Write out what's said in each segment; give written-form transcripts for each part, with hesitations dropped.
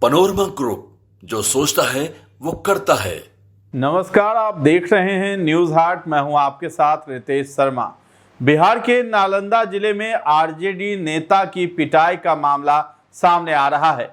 Panorama group, जो सोचता है वो करता है। नमस्कार, आप देख रहे हैं न्यूज हाट। मैं हूं आपके साथ रितेश शर्मा। बिहार के नालंदा जिले में आरजेडी नेता की पिटाई का मामला सामने आ रहा है।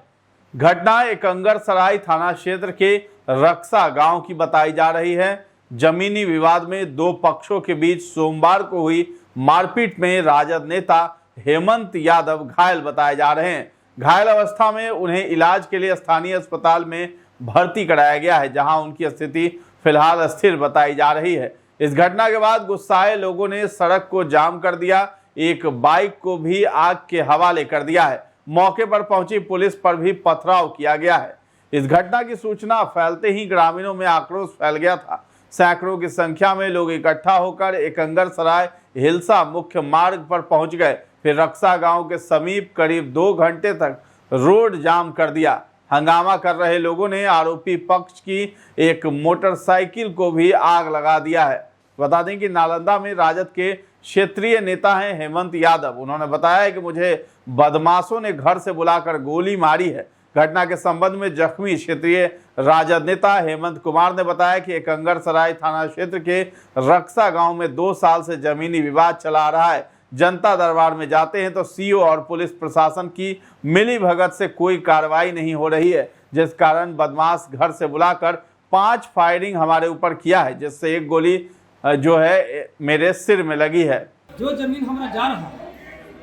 घटना एकंगरसराय थाना क्षेत्र के रक्सा गांव की बताई जा रही है। जमीनी विवाद में दो पक्षों के बीच सोमवार को हुई मारपीट में राजद नेता हेमंत यादव घायल बताए जा रहे हैं। घायल अवस्था में उन्हें इलाज के लिए स्थानीय अस्पताल में भर्ती कराया गया है, जहां उनकी स्थिति फिलहाल स्थिर बताई जा रही है। इस घटना के बाद गुस्साए लोगों ने सड़क को जाम कर दिया, एक बाइक को भी आग के हवाले कर दिया है। मौके पर पहुंची पुलिस पर भी पथराव किया गया है। इस घटना की सूचना फैलते ही ग्रामीणों में आक्रोश फैल गया था। सैकड़ों की संख्या में लोग इकट्ठा होकर एकंगरसराय हिलसा मुख्य मार्ग पर पहुंच गए। फिर रक्सा गांव के समीप करीब 2 घंटे तक रोड जाम कर दिया। हंगामा कर रहे लोगों ने आरोपी पक्ष की एक मोटरसाइकिल को भी आग लगा दिया है। बता दें कि नालंदा में राजद के क्षेत्रीय नेता हैं हेमंत यादव। उन्होंने बताया है कि मुझे बदमाशों ने घर से बुलाकर गोली मारी है। घटना के संबंध में जख्मी क्षेत्रीय राजद नेता हेमंत कुमार ने बताया कि एकंगरसराय थाना क्षेत्र के रक्सा गांव में 2 साल से जमीनी विवाद चला आ रहा है। जनता दरबार में जाते हैं तो सीओ और पुलिस प्रशासन की मिली भगत से कोई कार्रवाई नहीं हो रही है, जिस कारण बदमाश घर से बुलाकर 5 फायरिंग हमारे ऊपर किया है, जिससे एक गोली जो है मेरे सिर में लगी है। जो जमीन हमारा जा रहा है,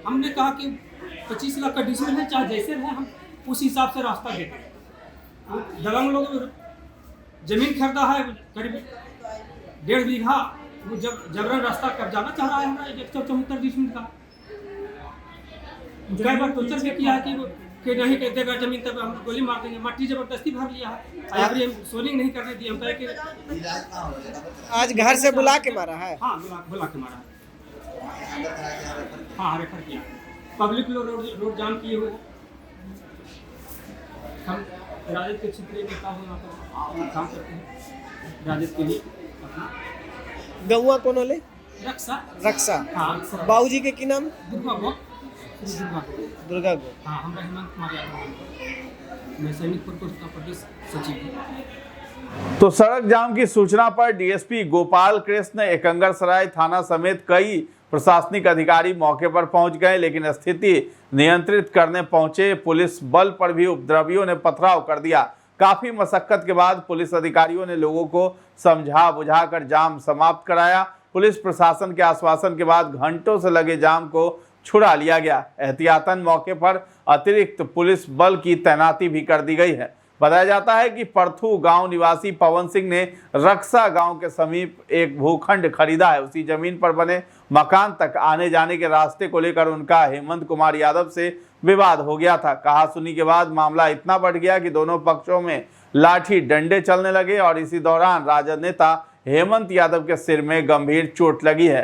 हमने कहा कि 25 लाख का डिसीजन है, चाहे जैसे है हम उस हिसाब से रास्ता देते हैं। दबंग लोग जमीन खरीदा है करीब 1.5 बीघा, वो जबरन रास्ता कब्जाना चाह रहा है हमारा 174 डिसमिल का। कई बार टोचर भी किया है कि नहीं कह देगा जमीन तब हम गोली मार देंगे। मट्टी जबरदस्ती भर लिया है, अभी हम सोलिंग नहीं करने दिए। हम कहे कि आज घर से बुला के मारा है। हाँ, बुला के मारा है। हाँ, रेफर किया। पब्लिक लोग रोड जाम किए हुए। हम राजद के क्षेत्रीय नेता हो, काम करते हैं राजद के लिए। गौवा कौन होले? रक्सा। रक्सा। हाँ, बाबूजी के की नाम? दुर्गा गो। हाँ, हम हेमंत कुमार यादव, मैं सैनिक उत्तर प्रदेश सचिव हूँ। तो सड़क जाम की सूचना पर डीएसपी गोपाल कृष्ण एकंगरसराय थाना समेत कई प्रशासनिक अधिकारी मौके पर पहुंच गए, लेकिन स्थिति नियंत्रित करने पहुंचे पुलिस बल पर भी उपद्रवियों ने पथराव कर दिया। काफी मशक्कत के बाद पुलिस अधिकारियों ने लोगों को समझा बुझाकर जाम समाप्त कराया। पुलिस प्रशासन के आश्वासन के बाद घंटों से लगे जाम को छुड़ा लिया गया। एहतियातन मौके पर अतिरिक्त पुलिस बल की तैनाती भी कर दी गई है। बताया जाता है कि परथू गांव निवासी पवन सिंह ने रक्सा गांव के समीप एक भूखंड खरीदा है। उसी जमीन पर बने मकान तक आने जाने के रास्ते को लेकर उनका हेमंत कुमार यादव से विवाद हो गया था। कहासुनी के बाद मामला इतना बढ़ गया कि दोनों पक्षों में लाठी डंडे चलने लगे और इसी दौरान राजद नेता हेमंत यादव के सिर में गंभीर चोट लगी है।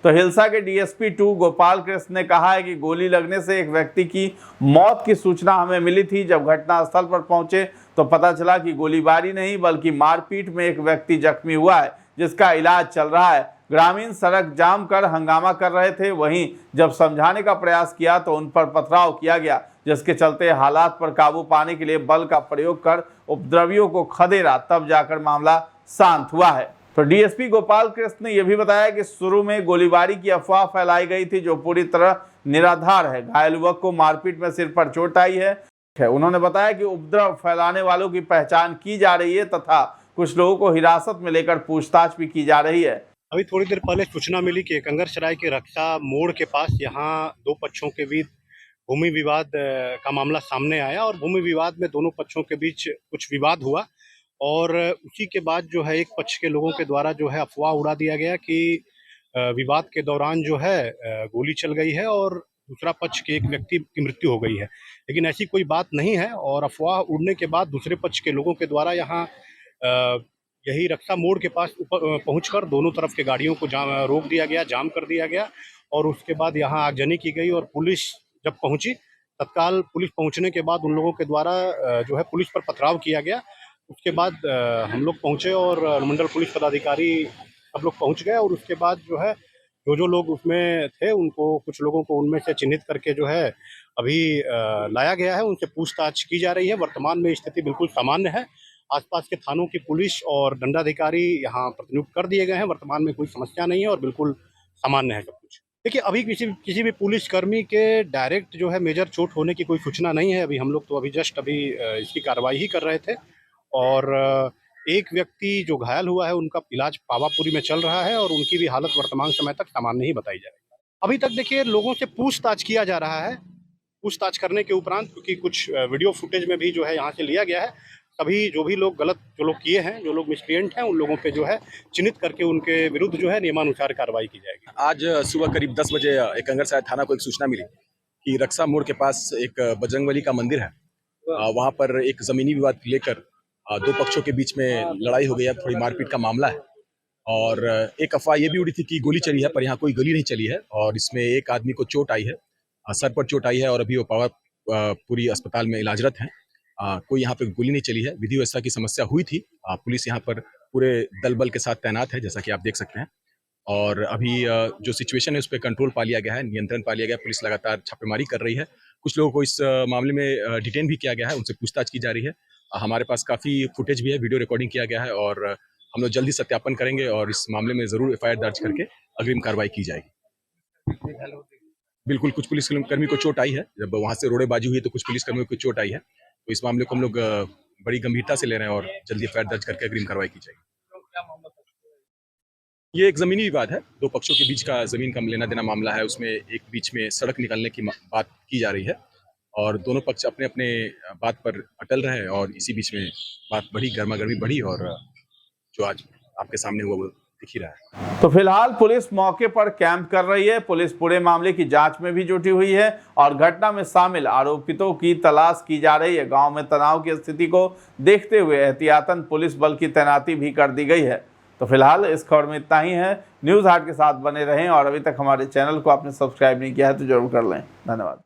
तो हिलसा के डीएसपी 2 गोपाल कृष्ण ने कहा है कि गोली लगने से एक व्यक्ति की मौत की सूचना हमें मिली थी। जब घटनास्थल पर पहुंचे तो पता चला कि गोलीबारी नहीं बल्कि मारपीट में एक व्यक्ति जख्मी हुआ है, जिसका इलाज चल रहा है। ग्रामीण सड़क जाम कर हंगामा कर रहे थे, वहीं जब समझाने का प्रयास किया तो उन पर पथराव किया गया, जिसके चलते हालात पर काबू पाने के लिए बल का प्रयोग कर उपद्रवियों को खदेड़ा, तब जाकर मामला शांत हुआ है। तो डीएसपी गोपाल कृष्ण ने यह भी बताया कि शुरू में गोलीबारी की अफवाह फैलाई गई थी, जो पूरी तरह निराधार है। घायल युवक को मारपीट में सिर पर चोट आई है। उन्होंने बताया कि उपद्रव फैलाने वालों की पहचान की जा रही है तथा कुछ लोगों को हिरासत में लेकर पूछताछ भी की जा रही है। अभी थोड़ी देर पहले सूचना मिली कि एकंगरसराय के रक्सा मोड़ के पास यहाँ 2 पक्षों के बीच भूमि विवाद का मामला सामने आया और भूमि विवाद में दोनों पक्षों के बीच कुछ विवाद हुआ और उसी के बाद जो है एक पक्ष के लोगों के द्वारा जो है अफवाह उड़ा दिया गया कि विवाद के दौरान जो है गोली चल गई है और दूसरा पक्ष के एक व्यक्ति की मृत्यु हो गई है, लेकिन ऐसी कोई बात नहीं है। और अफवाह उड़ने के बाद दूसरे पक्ष के लोगों के द्वारा यहाँ यही रक्सा मोड़ के पास पहुंचकर दोनों तरफ के गाड़ियों को रोक दिया गया, जाम कर दिया गया और उसके बाद यहाँ आगजनी की गई और पुलिस जब पहुंची, तत्काल पुलिस पहुंचने के बाद उन लोगों के द्वारा जो है पुलिस पर पथराव किया गया। उसके बाद हम लोग पहुंचे और अनुमंडल पुलिस पदाधिकारी सब लोग पहुंच गए और उसके बाद जो है जो लोग उसमें थे उनको, कुछ लोगों को उनमें से चिन्हित करके जो है अभी लाया गया है, उनसे पूछताछ की जा रही है। वर्तमान में स्थिति बिल्कुल सामान्य है। आसपास के थानों की पुलिस और दंडाधिकारी यहाँ प्रतिनियुक्त कर दिए गए हैं। वर्तमान में कोई समस्या नहीं है और बिल्कुल सामान्य है सब कुछ। देखिए, अभी किसी भी पुलिसकर्मी के डायरेक्ट जो है मेजर चोट होने की कोई सूचना नहीं है। अभी हम लोग तो जस्ट इसकी कार्रवाई ही कर रहे थे और एक व्यक्ति जो घायल हुआ है उनका इलाज पावापुरी में चल रहा है और उनकी भी हालत वर्तमान समय तक सामान्य ही बताई जा रही है। अभी तक देखिए लोगों से पूछताछ किया जा रहा है। पूछताछ करने के उपरांत, क्योंकि कुछ वीडियो फुटेज में भी जो है यहाँ से लिया गया है, सभी जो भी लोग गलत जो लोग किए हैं, जो लोग मिसक्रिएंट हैं, उन लोगों पे जो है चिन्हित करके उनके विरुद्ध जो है नियमानुसार कार्रवाई की जाएगी। आज सुबह करीब 10 बजे एक कंगरसार थाना को एक सूचना मिली कि रक्षा मोड़ के पास एक बजरंगबली का मंदिर है। वहाँ पर एक जमीनी विवाद लेकर दो पक्षों के बीच में लड़ाई हो गई है, थोड़ी मारपीट का मामला है और एक अफवाह ये भी उड़ी थी कि गोली चली है, पर यहाँ कोई गोली नहीं चली है और इसमें एक आदमी को चोट आई है, सर पर चोट आई है और अभी वो पावापुरी अस्पताल में इलाजरत हैं। कोई यहाँ पे गोली नहीं चली है। विधि व्यवस्था की समस्या हुई थी। पुलिस यहाँ पर पूरे दल बल के साथ तैनात है, जैसा कि आप देख सकते हैं और अभी जो सिचुएशन है उस पर कंट्रोल पा लिया गया है, नियंत्रण पा लिया गया है। पुलिस लगातार छापेमारी कर रही है। कुछ लोगों को इस मामले में डिटेन भी किया गया है, उनसे पूछताछ की जा रही है। हमारे पास काफ़ी फुटेज भी है, वीडियो रिकॉर्डिंग किया गया है और हम लोग जल्दी सत्यापन करेंगे और इस मामले में ज़रूर FIR दर्ज करके अग्रिम कार्रवाई की जाएगी। बिल्कुल, कुछ पुलिसकर्मी को चोट आई है। जब वहाँ से रोड़ेबाजी हुई तो कुछ पुलिसकर्मियों को चोट आई है, तो इस मामले को हम लोग बड़ी गंभीरता से ले रहे हैं और जल्दी FIR दर्ज करके अग्रिम कार्रवाई की जाएगी। ये एक जमीनी विवाद है, दो पक्षों के बीच का जमीन का लेना देना मामला है। उसमें एक बीच में सड़क निकालने की बात की जा रही है और दोनों पक्ष अपने अपने बात पर अटल रहे और इसी बीच में बात बढ़ी, गर्मा गर्मी बढ़ी और जो आज आपके सामने हुआ वो दिख ही रहा है। तो फिलहाल पुलिस मौके पर कैंप कर रही है। पुलिस पूरे मामले की जांच में भी जुटी हुई है और घटना में शामिल आरोपितों की तलाश की जा रही है। गांव में तनाव की स्थिति को देखते हुए एहतियातन पुलिस बल की तैनाती भी कर दी गई है। तो फिलहाल इस खबर में इतना ही है। न्यूज़ हाट के साथ बने रहें और अभी तक हमारे चैनल को आपने सब्सक्राइब नहीं किया है तो जरूर कर लें। धन्यवाद।